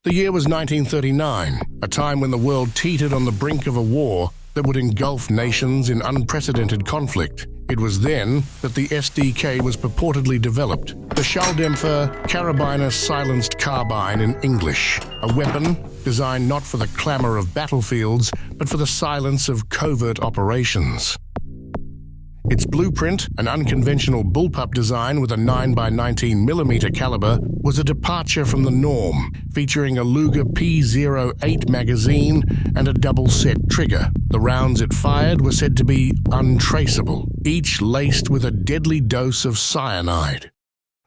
The year was 1939, a time when the world teetered on the brink of a war that would engulf nations in unprecedented conflict. It was then that the SDK was purportedly developed, the Schalldämpfer Karabiner silenced carbine in English, a weapon designed not for the clamor of battlefields, but for the silence of covert operations. Its blueprint, an unconventional bullpup design with a 9x19mm caliber, was a departure from the norm, featuring a Luger P08 magazine and a double-set trigger. The rounds it fired were said to be untraceable, each laced with a deadly dose of cyanide.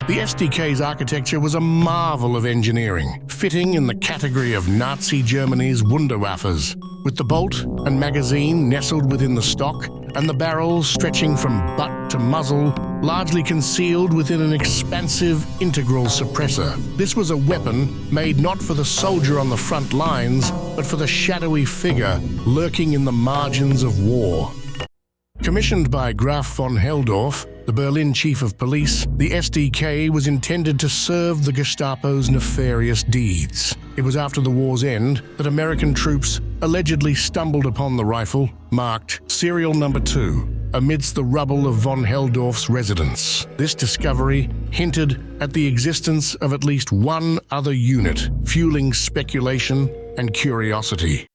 The SDK's architecture was a marvel of engineering, fitting in the category of Nazi Germany's Wunderwaffes, with the bolt and magazine nestled within the stock and the barrel stretching from butt to muzzle, largely concealed within an expansive integral suppressor. This was a weapon made not for the soldier on the front lines, but for the shadowy figure lurking in the margins of war. Commissioned by Graf von Helldorf, the Berlin chief of police, the SDK was intended to serve the Gestapo's nefarious deeds. It was after the war's end that American troops allegedly stumbled upon the rifle, marked Serial Number 2, amidst the rubble of von Helldorf's residence. This discovery hinted at the existence of at least one other unit, fueling speculation and curiosity.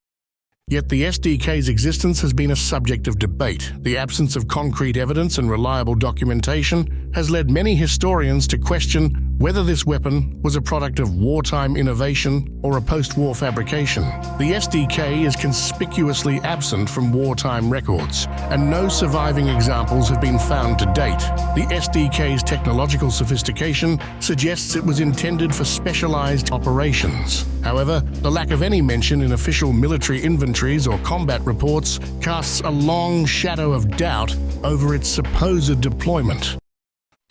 Yet the SDK's existence has been a subject of debate. The absence of concrete evidence and reliable documentation has led many historians to question whether this weapon was a product of wartime innovation or a post-war fabrication. The SDK is conspicuously absent from wartime records, and no surviving examples have been found to date. The SDK's technological sophistication suggests it was intended for specialized operations. However, the lack of any mention in official military inventories or combat reports casts a long shadow of doubt over its supposed deployment.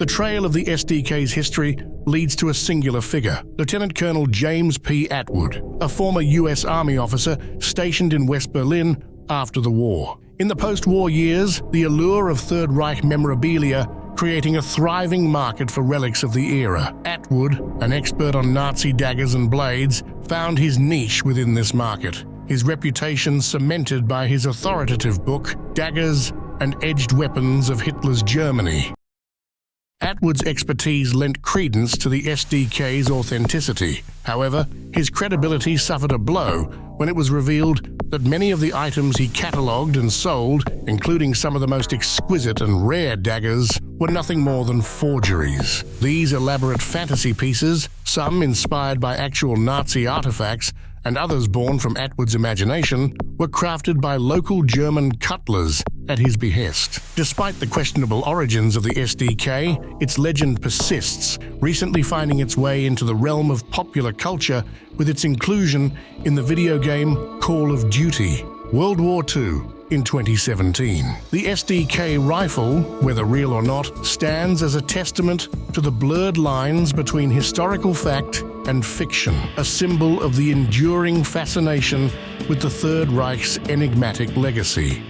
The trail of the SDK's history leads to a singular figure, Lieutenant Colonel James P. Atwood, a former U.S. Army officer stationed in West Berlin after the war. In the post-war years, the allure of Third Reich memorabilia creating a thriving market for relics of the era. Atwood, an expert on Nazi daggers and blades, found his niche within this market, his reputation cemented by his authoritative book, Daggers and Edged Weapons of Hitler's Germany. Atwood's expertise lent credence to the SDK's authenticity. However, his credibility suffered a blow when it was revealed that many of the items he catalogued and sold, including some of the most exquisite and rare daggers, were nothing more than forgeries. These elaborate fantasy pieces, some inspired by actual Nazi artifacts and others born from Atwood's imagination, were crafted by local German cutlers at his behest. Despite the questionable origins of the SDK, its legend persists, recently finding its way into the realm of popular culture with its inclusion in the video game Call of Duty: World War II in 2017. The SDK rifle, whether real or not, stands as a testament to the blurred lines between historical fact and fiction, a symbol of the enduring fascination with the Third Reich's enigmatic legacy.